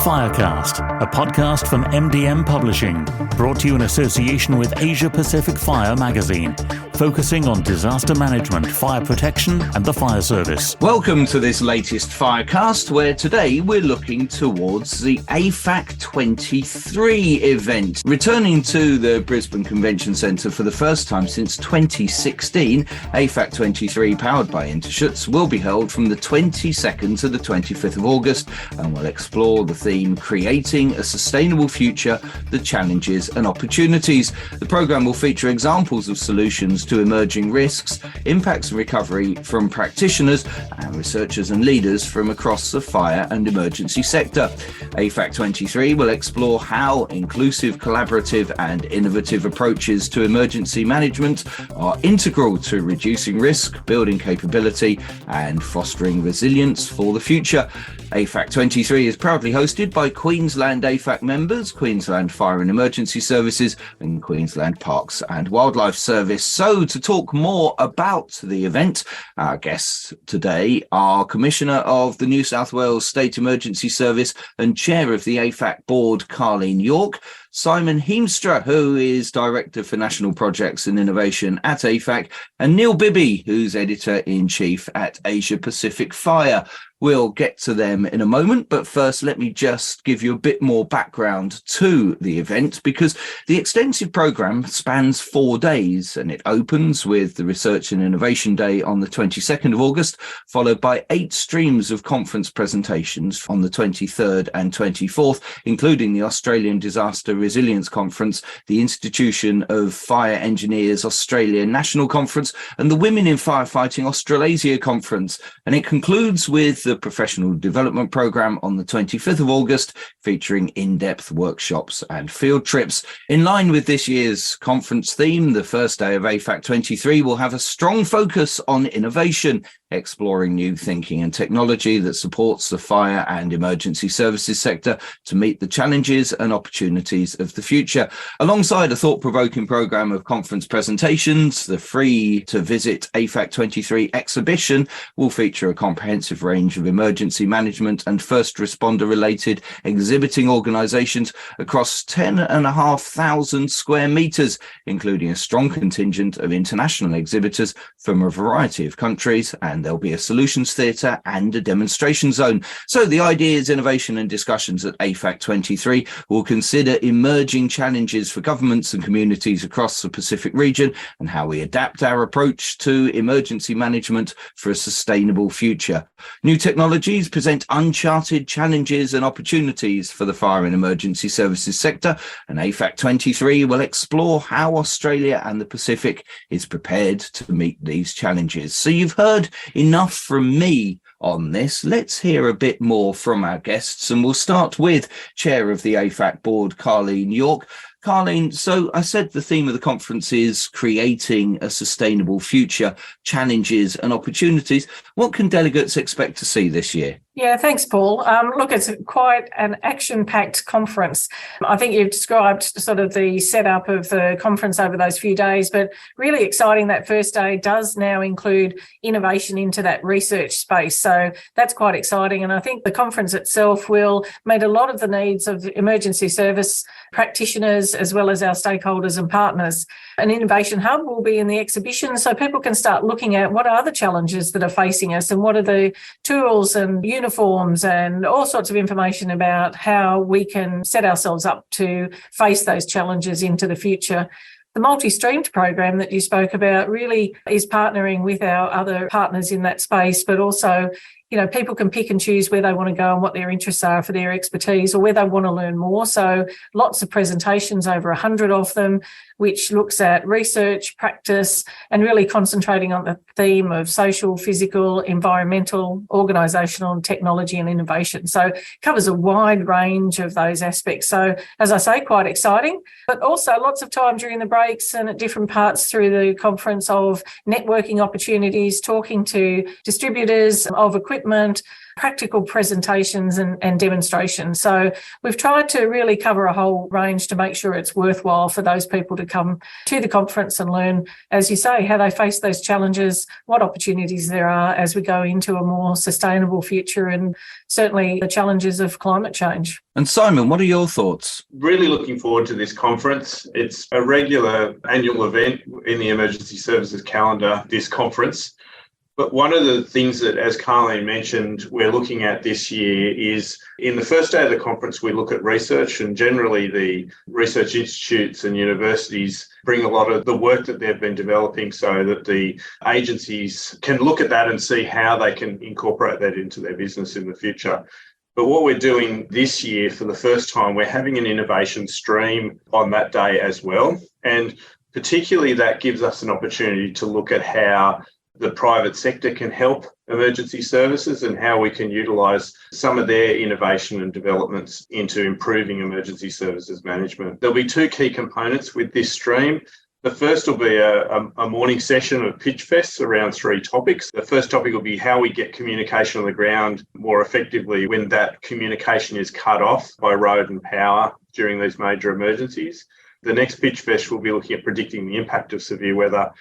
Firecast, a podcast from MDM Publishing, brought to you in association with Asia Pacific Fire magazine, focusing on disaster management, fire protection and the fire service. Welcome to this latest Firecast, where today we're looking towards the AFAC23 event. Returning to the Brisbane Convention Centre for the first time since 2016, AFAC23, powered by INTERSCHUTZ, will be held from the 22nd to the 25th of August and will explore the theme Creating a Sustainable Future, the Challenges and Opportunities. The programme will feature examples of solutions to emerging risks, impacts and recovery from practitioners and researchers and leaders from across the fire and emergency sector. AFAC23 will explore how inclusive, collaborative and innovative approaches to emergency management are integral to reducing risk, building capability and fostering resilience for the future. AFAC23 is proudly hosted by Queensland AFAC members, Queensland Fire and Emergency Services and Queensland Parks and Wildlife Service. So to talk more about the event, our guests today are Commissioner of the New South Wales State Emergency Service and Chair of the AFAC Board, Carlene York, Simon Heemstra, who is Director for National Projects and Innovation at AFAC, and Neil Bibby, who's Editor-in-Chief at Asia Pacific Fire. We'll get to them in a moment, but first let me just give you a bit more background to the event, because the extensive programme spans 4 days and it opens with the Research and Innovation Day on the 22nd of August, followed by 8 streams of conference presentations on the 23rd and 24th, including the Australian Disaster Resilience Conference, the Institution of Fire Engineers Australia National Conference, and the Women in Firefighting Australasia Conference. And it concludes with the Professional Development Programme on the 25th of August, featuring in-depth workshops and field trips. In line with this year's conference theme, the first day of AFAC23 will have a strong focus on innovation, exploring new thinking and technology that supports the fire and emergency services sector to meet the challenges and opportunities of the future. Alongside a thought-provoking programme of conference presentations, the free-to-visit AFAC23 exhibition will feature a comprehensive range of emergency management and first responder-related exhibiting organisations across 10,500 square metres, including a strong contingent of international exhibitors from a variety of countries, and there'll be a solutions theatre and a demonstration zone. So the ideas, innovation and discussions at AFAC23 will consider emerging challenges for governments and communities across the Pacific region and how we adapt our approach to emergency management for a sustainable future. New technologies present uncharted challenges and opportunities for the fire and emergency services sector, and AFAC23 will explore how Australia and the Pacific is prepared to meet these challenges. So you've heard enough from me on this. Let's hear a bit more from our guests, and we'll start with Chair of the AFAC Board, Carlene York. Carlene, so I said the theme of the conference is Creating a Sustainable Future, Challenges and Opportunities. What can delegates expect to see this year? Yeah, thanks, Paul. Look, it's quite an action-packed conference. I think you've described sort of the setup of the conference over those few days, but really exciting that first day does now include innovation into that research space. So that's quite exciting. And I think the conference itself will meet a lot of the needs of emergency service practitioners as well as our stakeholders and partners. An innovation hub will be in the exhibition so people can start looking at what are the challenges that are facing us and what are the tools and uniforms and all sorts of information about how we can set ourselves up to face those challenges into the future. The multi-streamed program that you spoke about really is partnering with our other partners in that space, but also, you know, people can pick and choose where they want to go and what their interests are for their expertise or where they want to learn more. So lots of presentations, over 100 of them, which looks at research, practice, and really concentrating on the theme of social, physical, environmental, organisational, technology and innovation. So it covers a wide range of those aspects. So, as I say, quite exciting, but also lots of time during the breaks and at different parts through the conference of networking opportunities, talking to distributors of equipment equipment, practical presentations and demonstrations. So we've tried to really cover a whole range to make sure it's worthwhile for those people to come to the conference and learn, as you say, how they face those challenges, what opportunities there are as we go into a more sustainable future, and certainly the challenges of climate change. And Simon, what are your thoughts? Really looking forward to this conference. It's a regular annual event in the emergency services calendar, this conference. But one of the things that, as Carlene mentioned, we're looking at this year is in the first day of the conference, we look at research, and generally the research institutes and universities bring a lot of the work that they've been developing so that the agencies can look at that and see how they can incorporate that into their business in the future. But what we're doing this year for the first time, we're having an innovation stream on that day as well. And particularly that gives us an opportunity to look at how the private sector can help emergency services and how we can utilise some of their innovation and developments into improving emergency services management. There'll be two key components with this stream. The first will be a morning session of pitch fests around three topics. The first topic will be how we get communication on the ground more effectively when that communication is cut off by road and power during these major emergencies. The next pitch fest will be looking at predicting the impact of severe weather,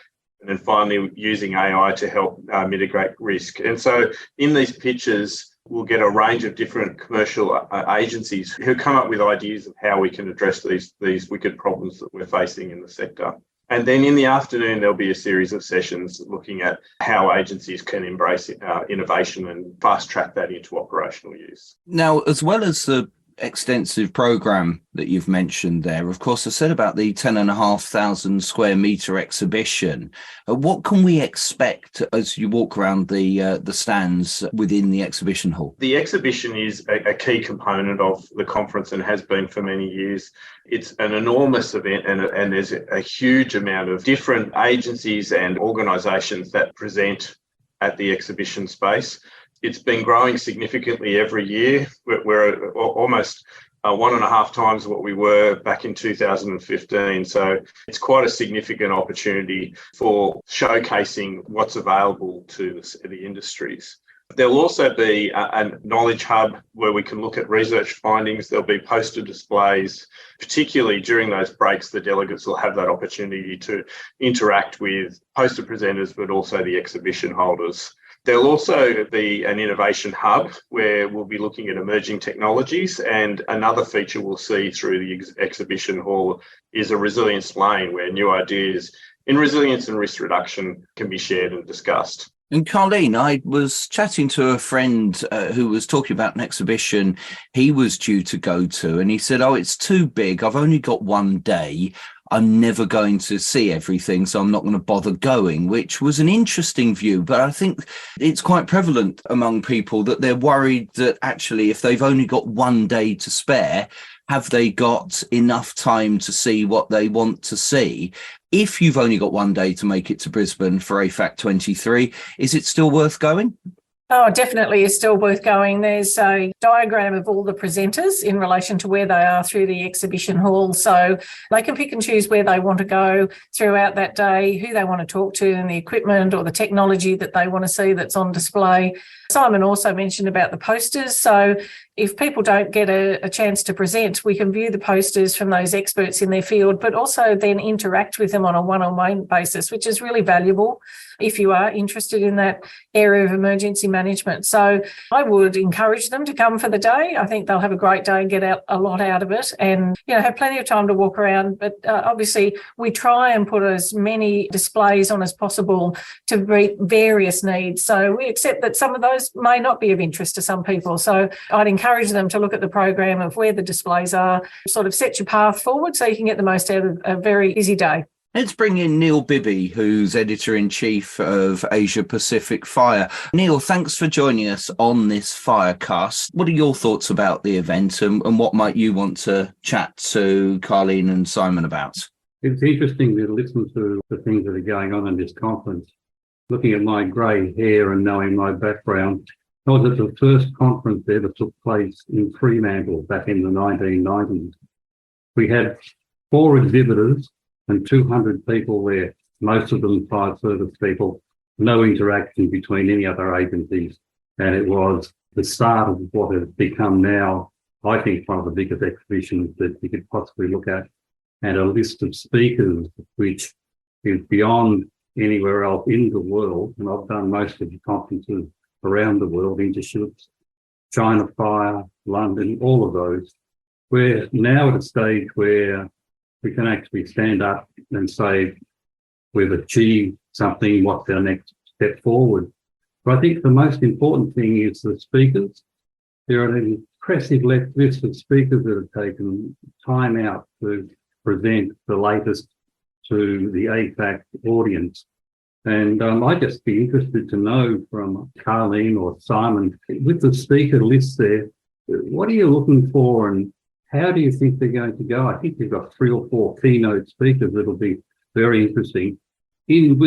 and then finally using AI to help mitigate risk. And so in these pitches, we'll get a range of different commercial agencies who come up with ideas of how we can address these wicked problems that we're facing in the sector. And then in the afternoon, there'll be a series of sessions looking at how agencies can embrace innovation and fast track that into operational use. Now, as well as the extensive program that you've mentioned there, of course, I said about the 10,500 square metre exhibition. What can we expect as you walk around the stands within the exhibition hall? The exhibition is a key component of the conference and has been for many years. It's an enormous event and there's a huge amount of different agencies and organisations that present at the exhibition space. It's been growing significantly every year. We're almost 1.5 times what we were back in 2015. So it's quite a significant opportunity for showcasing what's available to the industries. There'll also be a knowledge hub where we can look at research findings. There'll be poster displays. Particularly during those breaks, the delegates will have that opportunity to interact with poster presenters, but also the exhibition holders. There'll also be an innovation hub where we'll be looking at emerging technologies, and another feature we'll see through the exhibition hall is a resilience lane where new ideas in resilience and risk reduction can be shared and discussed. And Carlene, I was chatting to a friend who was talking about an exhibition he was due to go to, and he said, it's too big. I've only got one day. I'm never going to see everything, so I'm not going to bother going, which was an interesting view. But I think it's quite prevalent among people that they're worried that actually if they've only got one day to spare, have they got enough time to see what they want to see? If you've only got one day to make it to Brisbane for AFAC23, is it still worth going? Oh, definitely is still worth going. There's a diagram of all the presenters in relation to where they are through the exhibition hall. So they can pick and choose where they want to go throughout that day, who they want to talk to, and the equipment or the technology that they want to see that's on display. Simon also mentioned about the posters. So if people don't get a chance to present, we can view the posters from those experts in their field, but also then interact with them on a one-on-one basis, which is really valuable if you are interested in that area of emergency management. So I would encourage them to come for the day. I think they'll have a great day and get out a lot out of it, and have plenty of time to walk around. But obviously we try and put as many displays on as possible to meet various needs. So we accept that some of those may not be of interest to some people. So I'd encourage them to look at the program of where the displays are, sort of set your path forward so you can get the most out of a very busy day. Let's bring in Neil Bibby, who's Editor-in-Chief of Asia Pacific Fire. Neil, thanks for joining us on this Firecast. What are your thoughts about the event, and what might you want to chat to Carlene and Simon about? It's interesting to listen to the things that are going on in this conference. Looking at my grey hair and knowing my background, I was at the first conference that ever took place in Fremantle back in the 1990s. We had 4 exhibitors and 200 people there, most of them fire service people, no interaction between any other agencies. And it was the start of what has become now, I think, one of the biggest exhibitions that you could possibly look at, and a list of speakers which is beyond anywhere else in the world. And I've done most of the conferences around the world, INTERSCHUTZ, China Fire, London, all of those. We're now at a stage where we can actually stand up and say we've achieved something, what's our next step forward. But I think the most important thing is the speakers. There are an impressive list of speakers that have taken time out to present the latest to the AFAC audience. And I'd just be interested to know from Carlene or Simon, with the speaker list there, what are you looking for and how do you think they're going to go? I think you've got 3 or 4 keynote speakers that'll be very interesting. In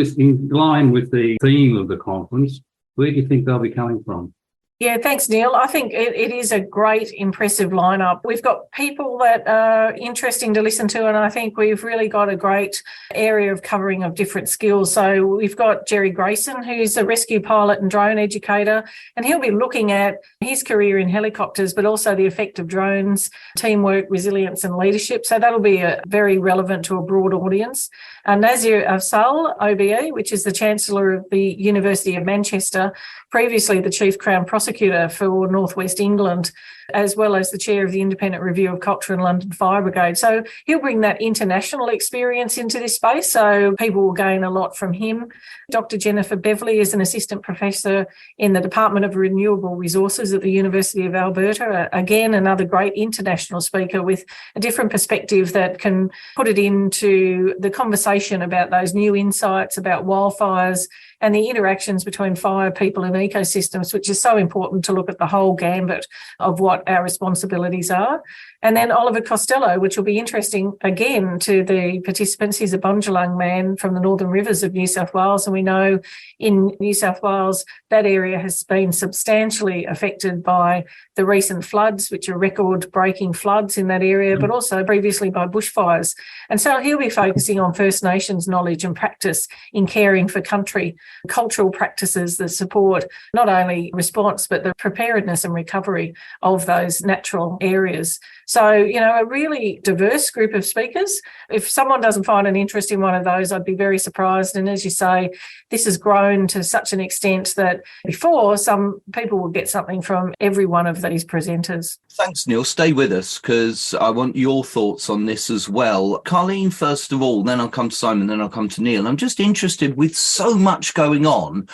line with the theme of the conference, where do you think they'll be coming from? Yeah, thanks, Neil. I think it is a great, impressive lineup. We've got people that are interesting to listen to, and I think we've really got a great area of covering of different skills. So we've got Jerry Grayson, who's a rescue pilot and drone educator, and he'll be looking at his career in helicopters, but also the effect of drones, teamwork, resilience, and leadership. So that'll be very relevant to a broad audience. Nazir Afzal, OBE, which is the Chancellor of the University of Manchester, previously the Chief Crown Prosecutor for North West England, as well as the Chair of the Independent Review of Culture and London Fire Brigade. So he'll bring that international experience into this space, so people will gain a lot from him. Dr. Jennifer Beverley is an Assistant Professor in the Department of Renewable Resources at the University of Alberta. Again, another great international speaker with a different perspective that can put it into the conversation about those new insights about wildfires and the interactions between fire, people and ecosystems, which is so important to look at the whole gambit of what our responsibilities are. And then Oliver Costello, which will be interesting again to the participants. He's a Bundjalung man from the Northern Rivers of New South Wales. And we know in New South Wales, that area has been substantially affected by the recent floods, which are record-breaking floods in that area, but also previously by bushfires. And so he'll be focusing on First Nations knowledge and practice in caring for country, cultural practices that support not only response, but the preparedness and recovery of those natural areas. So, a really diverse group of speakers. If someone doesn't find an interest in one of those, I'd be very surprised. And as you say, this has grown to such an extent that before some people will get something from every one of these presenters. Thanks, Neil. Stay with us because I want your thoughts on this as well. Carlene, first of all, then I'll come to Simon, then I'll come to Neil. I'm just interested, with so much going on,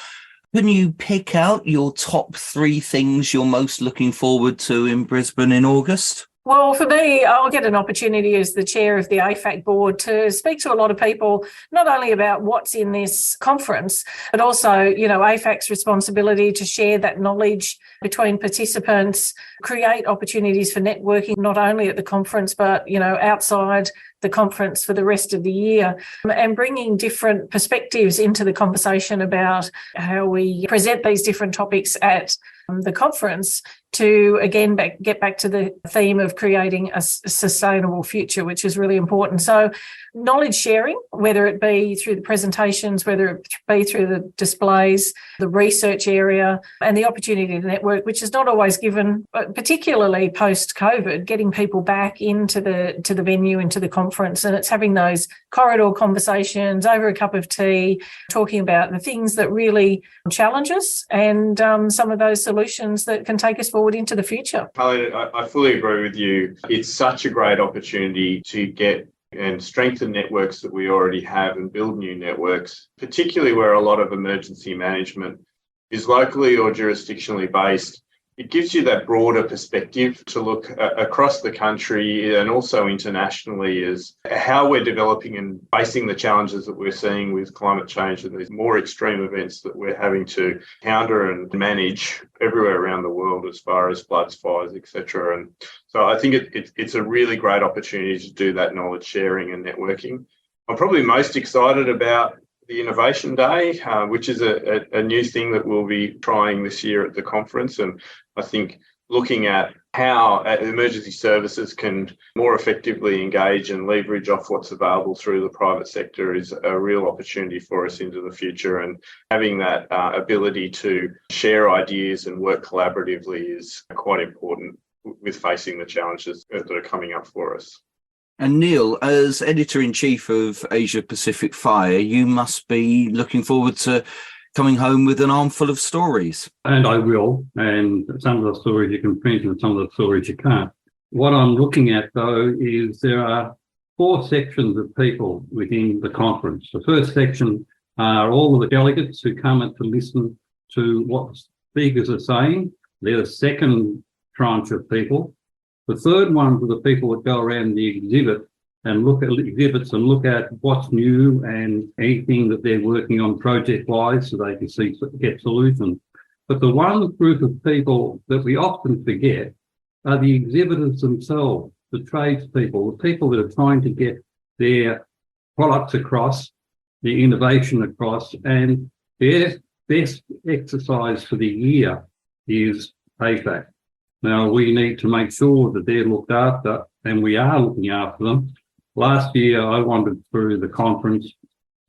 can you pick out your top 3 things you're most looking forward to in Brisbane in August? Well, for me, I'll get an opportunity as the chair of the AFAC board to speak to a lot of people, not only about what's in this conference, but also, AFAC's responsibility to share that knowledge between participants, create opportunities for networking, not only at the conference, but, outside the conference for the rest of the year, and bringing different perspectives into the conversation about how we present these different topics at the conference to, again, get back to the theme of creating a sustainable future, which is really important. So knowledge sharing, whether it be through the presentations, whether it be through the displays, the research area, and the opportunity to network, which is not always given, particularly post-COVID, getting people back into the venue, into the conference. And it's having those corridor conversations over a cup of tea, talking about the things that really challenge us and some of those solutions that can take us forward into the future. Carlene, I fully agree with you. It's such a great opportunity to get and strengthen networks that we already have and build new networks, particularly where a lot of emergency management is locally or jurisdictionally based. It gives you that broader perspective to look across the country and also internationally as how we're developing and facing the challenges that we're seeing with climate change and these more extreme events that we're having to counter and manage everywhere around the world as far as floods, fires, etc. And so I think it's a really great opportunity to do that knowledge sharing and networking. I'm probably most excited about the Innovation Day, which is a new thing that we'll be trying this year at the conference. And I think looking at how emergency services can more effectively engage and leverage off what's available through the private sector is a real opportunity for us into the future. And having that ability to share ideas and work collaboratively is quite important with facing the challenges that are coming up for us. And Neil, as Editor-in-Chief of Asia Pacific Fire, you must be looking forward to coming home with an armful of stories. And I will. And some of the stories you can print and some of the stories you can't. What I'm looking at, though, is there are 4 sections of people within the conference. The first section are all of the delegates who come in to listen to what speakers are saying. They're the second tranche of people. The third one are the people that go around the exhibit and look at exhibits and look at what's new and anything that they're working on project-wise so they can get solutions. But the one group of people that we often forget are the exhibitors themselves, the tradespeople, the people that are trying to get their products across, their innovation across, and their best exercise for the year is AFAC. Now, we need to make sure that they're looked after, and we are looking after them. Last year, I wandered through the conference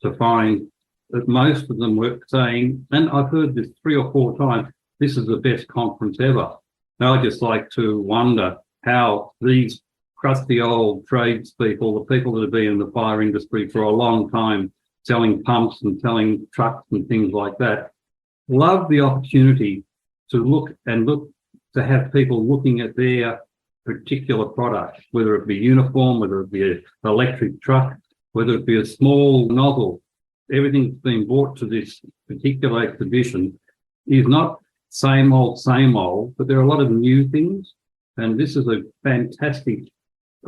to find that most of them were saying, and I've heard this 3 or 4 times, this is the best conference ever. Now, I just like to wonder how these crusty old tradespeople, the people that have been in the fire industry for a long time, selling pumps and selling trucks and things like that, love the opportunity to look to have people looking at their particular product, whether it be uniform, whether it be an electric truck, whether it be a small nozzle. Everything that's been brought to this particular exhibition is not same old, but there are a lot of new things. And this is a fantastic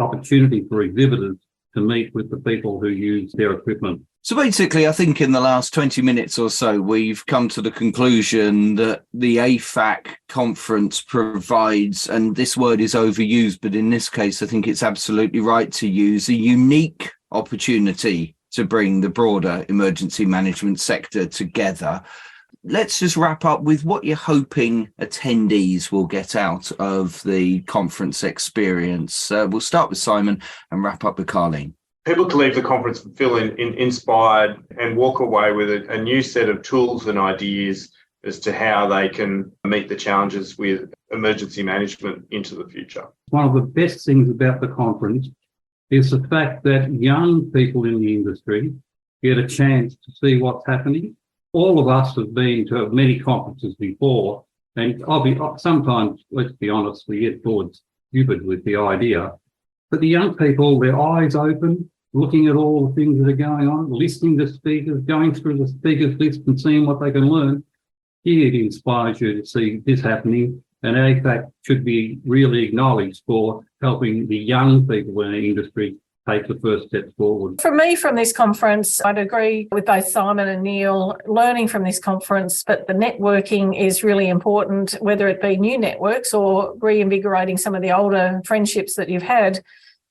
opportunity for exhibitors to meet with the people who use their equipment. So basically, I think in the last 20 minutes or so, we've come to the conclusion that the AFAC conference provides, and this word is overused, but in this case, I think it's absolutely right to use, a unique opportunity to bring the broader emergency management sector together. Let's just wrap up with what you're hoping attendees will get out of the conference experience. We'll start with Simon and wrap up with Carlene. People can leave the conference feeling inspired and walk away with a new set of tools and ideas as to how they can meet the challenges with emergency management into the future. One of the best things about the conference is the fact that young people in the industry get a chance to see what's happening. All of us have been to many conferences before, and sometimes, let's be honest, we get bored stupid with the idea. But the young people, their eyes open, looking at all the things that are going on, listening to speakers, going through the speakers list and seeing what they can learn, it inspires you to see this happening. And AFAC should be really acknowledged for helping the young people in the industry take the first step forward. For me, from this conference, I'd agree with both Simon and Neil, learning from this conference, but the networking is really important, whether it be new networks or reinvigorating some of the older friendships that you've had.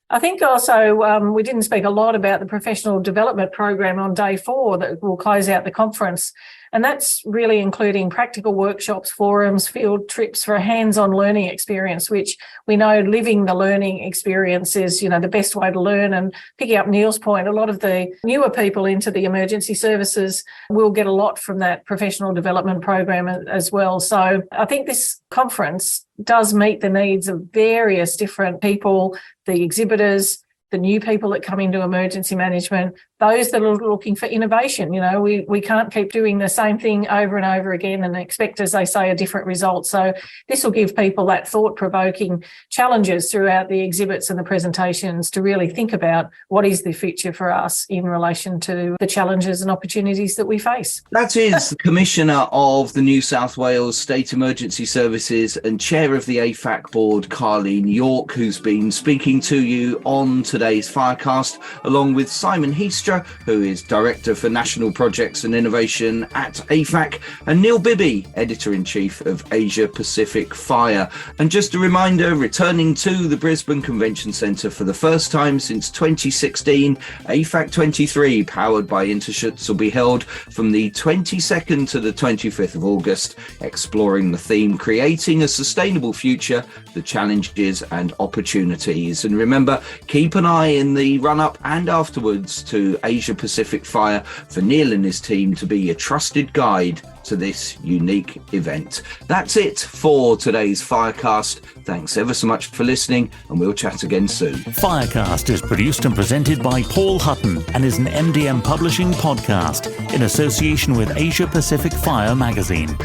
I think also we didn't speak a lot about the professional development program on day 4 that will close out the conference. And that's really including practical workshops, forums, field trips for a hands-on learning experience, which we know living the learning experience is, the best way to learn. And picking up Neil's point, a lot of the newer people into the emergency services will get a lot from that professional development program as well. So I think this conference does meet the needs of various different people, the exhibitors, the new people that come into emergency management, those that are looking for innovation. We can't keep doing the same thing over and over again and expect, as they say, a different result. So this will give people that thought-provoking challenges throughout the exhibits and the presentations to really think about what is the future for us in relation to the challenges and opportunities that we face. That is Commissioner of the New South Wales State Emergency Services and Chair of the AFAC Board, Carlene York, who's been speaking to you on today's Firecast, along with Simon Heemstra, Heemstra, who is Director for National Projects and Innovation at AFAC, and Neil Bibby, Editor-in-Chief of Asia Pacific Fire. And just a reminder, returning to the Brisbane Convention Centre for the first time since 2016, AFAC23, powered by INTERSCHUTZ, will be held from the 22nd to the 25th of August, exploring the theme Creating a Sustainable Future, the Challenges and Opportunities. And remember, keep an eye in the run-up and afterwards to Asia Pacific Fire for Neil and his team to be a trusted guide to this unique event. That's it for today's Firecast. Thanks ever so much for listening, and we'll chat again soon. Firecast is produced and presented by Paul Hutton and is an MDM Publishing podcast in association with Asia Pacific Fire magazine.